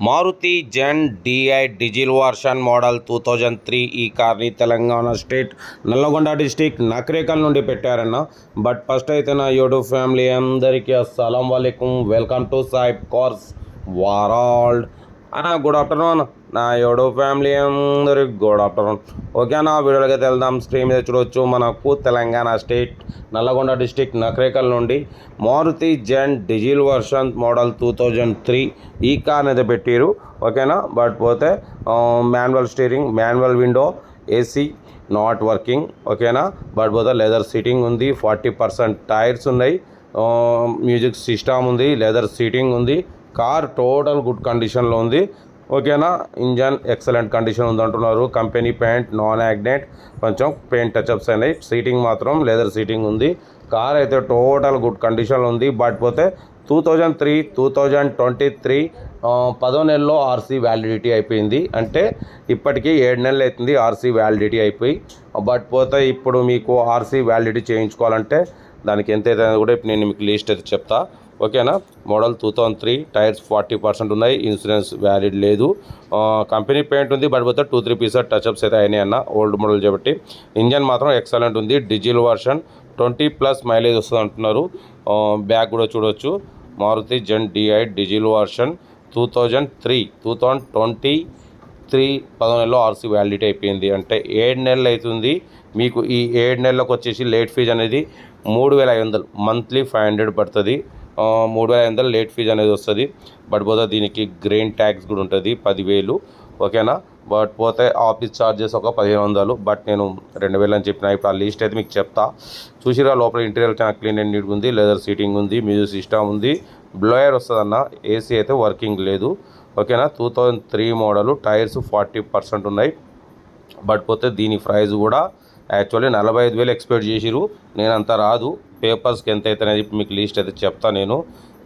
మారుతి జెన్ DI diesel version model 2003 ఈ కార్ని Telangana state Nalgonda district Nakrekal నుండి పెట్టారన్న. బట్ ఫస్ట్ అయితే నా యూట్యూబ్ ఫ్యామిలీ అందరికీ అస్సలం వాలేకుమ్, వెల్కమ్ టు సాయిబ్ కార్స్ వరల్డ్ అన్న. గుడ్ ఆఫ్టర్నూన్ నా యూట్యూబ్ ఫ్యామిలీ అందరికి గుడ్ ఆఫ్టర్నూన్. ఓకే అన్న, వీడియోకి వెళ్దాం. స్క్రీన్ మీద చూడవచ్చు, మనకు తెలంగాణ స్టేట్ నల్లగొండ డిస్టిక్ నకరేకల్ నుండి మారుతి జెన్ డీజిల్ వర్షన్ మోడల్ 2003 ఈ కార్ అయితే పెట్టారు. ఓకేనా, బట్ పోతే manual steering, manual window, AC not working. ఓకేనా, బట్ పోతే లెదర్ సీటింగ్ ఉంది, 40% టైర్స్ ఉన్నాయి, మ్యూజిక్ సిస్టమ్ ఉంది, లెదర్ సీటింగ్ ఉంది. కార్ టోటల్ గుడ్ కండిషన్లో ఉంది. ఓకేనా, ఇంజన్ ఎక్సలెంట్ కండిషన్ ఉంది అంటున్నారు. కంపెనీ పెయింట్, నాన్ యాక్సిడెంట్, కొంచెం పెయింట్ టచ్అప్స్ అయినాయి. సీటింగ్ మాత్రం లెదర్ సీటింగ్ ఉంది. కార్ అయితే టోటల్ గుడ్ కండిషన్లో ఉంది. బట్ పోతే 2023 10వ నెలలో ఆర్సీ వ్యాలిడిటీ అయిపోయింది. అంటే ఇప్పటికీ 7 నెలలు అవుతుంది ఆర్సీ వ్యాలిడిటీ అయిపోయి. బట్ పోతే ఇప్పుడు మీకు ఆర్సీ వ్యాలిడిటీ చేయించుకోవాలంటే దానికి ఎంత అయితే కూడా ఇప్పుడు నేను మీకు లిస్ట్ అయితే చెప్తా. ఓకేనా, మోడల్ 2003, టైర్స్ 40% ఉన్నాయి, ఇన్సూరెన్స్ వ్యాలిడ్ లేదు, కంపెనీ పెయింట్ ఉంది. బట్ పోతే 2-3 పీసెస్ టచ్అప్స్ అయితే అయినాయి అన్న, ఓల్డ్ మోడల్ కాబట్టి. ఇంజన్ మాత్రం ఎక్సలెంట్ ఉంది, డీజిల్ వర్షన్, 20+ మైలేజ్ వస్తుంది అంటున్నారు. బ్యాక్ కూడా చూడవచ్చు, మారుతి జెన్ డిఐ డీజిల్ వర్షన్ 2023 10వ నెలలో ఆర్సీ వ్యాలిడిటీ అయిపోయింది. అంటే 7 నెలలు అవుతుంది. మీకు ఈ 7 నెలలకు వచ్చేసి లేట్ ఫీజ్ అనేది 3500 మంత్లీ 500 పడుతుంది. 3500 లేట్ ఫీజ్ అనేది వస్తుంది. బట్ పోతే దీనికి గ్రెయిన్ ట్యాక్స్ కూడా ఉంటుంది 10,000. ఓకేనా, బట్ పోతే ఆఫీస్ ఛార్జెస్ ఒక 1500. బట్ నేను 2000 అని చెప్పిన. ఇప్పుడు ఆ లిస్ట్ అయితే మీకు చెప్తా. చూసిరా, లోపల ఇంటీరియర్ చాలా క్లీన్ అండ్ నీట్గా ఉంది, లెదర్ సీటింగ్ ఉంది, మ్యూజిక్ సిస్టమ్ ఉంది, బ్లోయర్ వస్తుంది అన్న. ఏసీ అయితే వర్కింగ్ లేదు. ఓకేనా, 2003 మోడలు, టైర్స్ 40% ఉన్నాయి. బట్ పోతే దీని ప్రైస్ కూడా యాక్చువల్లీ 45,000 ఎక్స్పెక్ట్ చేసిరు. నేను అంత రాదు, పేపర్స్కి ఎంత అయితే అనేది మీకు లిస్ట్ అయితే చెప్తా నేను.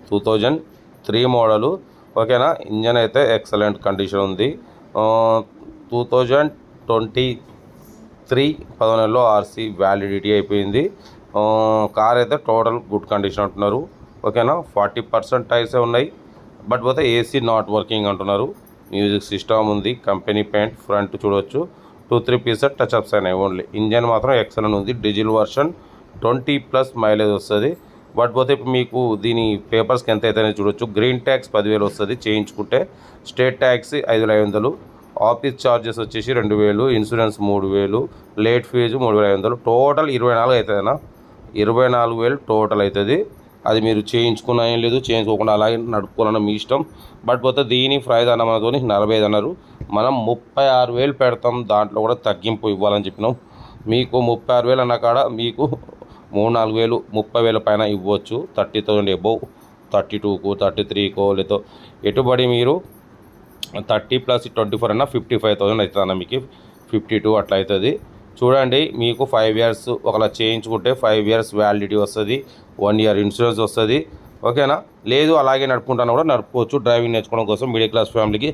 2003 మోడలు. ఓకేనా, ఇంజన్ అయితే ఎక్సలెంట్ కండిషన్ ఉంది. 2023 10వ నెలలో ఆర్సీ వ్యాలిడిటీ అయిపోయింది. కార్ అయితే టోటల్ గుడ్ కండిషన్ అంటున్నారు. ఓకేనా, 40% టైర్సే ఉన్నాయి. బట్ పోతే ఏసీ నాట్ వర్కింగ్ అంటున్నారు. మ్యూజిక్ సిస్టమ్ ఉంది, కంపెనీ పెయింట్, ఫ్రంట్ చూడవచ్చు, 2-3 పీసెస్ టచ్అప్స్ అయినాయి ఓన్లీ. ఇంజన్ మాత్రం ఎక్సలెంట్ ఉంది, డీజిల్ వర్షన్, 20+ మైలేజ్ వస్తుంది. బట్ పోతే ఇప్పుడు మీకు దీని పేపర్స్కి ఎంత అయితే చూడవచ్చు. గ్రీన్ ట్యాక్స్ 10,000 వస్తుంది చేయించుకుంటే, స్టేట్ ట్యాక్స్ 5,500, ఆఫీస్ ఛార్జెస్ వచ్చేసి 2,000, ఇన్సూరెన్స్ 3,000, లేట్ ఫీజు 3,500, టోటల్ 24 అవుతుందన్నా. 24,000 టోటల్ అవుతుంది. అది మీరు చేయించుకున్నా ఏం లేదు, చేయించుకోకుండా అలాగే నడుపుకోవాలన్న మీ ఇష్టం. బట్ పోతే దీని ప్రైస్ అన్న మనతో 45 అన్నారు. మనం 36,000 పెడతాం, దాంట్లో కూడా తగ్గింపు ఇవ్వాలని చెప్పినాం. మీకు 36,000 అన్న కాడ మీకు 3-4,000 30,000 పైన ఇవ్వచ్చు. 30,000 అబోవ్, 32కో 33కో లేదో ఎటుబడి మీరు 30 + 24 అన్న 55,000 అవుతుంది అన్న. మీకు 52 అట్లా అవుతుంది. చూడండి, మీకు 5 ఇయర్స్ ఒకలా చేయించుకుంటే 5 ఇయర్స్ వ్యాలిడిటీ వస్తుంది, 1 ఇయర్ ఇన్సూరెన్స్ వస్తుంది. ఓకేనా, లేదు అలాగే నడుపుకుంటాను కూడా నడుపుకోవచ్చు. డ్రైవింగ్ నేర్చుకోవడం కోసం మిడిల్ క్లాస్ ఫ్యామిలీకి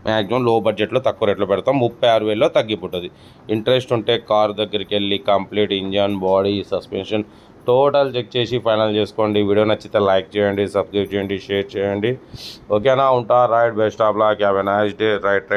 మ్యాక్సిమం లో బడ్జెట్లో తక్కువ రేట్లో పెడతాం. 36,000లో తగ్గిపోతుంది. ఇంట్రెస్ట్ ఉంటే కార్ దగ్గరికి వెళ్ళి complete engine, body, suspension total check చేసి ఫైనల్ చేసుకోండి. వీడియో నచ్చితే లైక్ చేయండి, సబ్స్క్రైబ్ చేయండి, షేర్ చేయండి. ఓకేనా, ఉంటా. Right, best of luck, have a nice day. Right.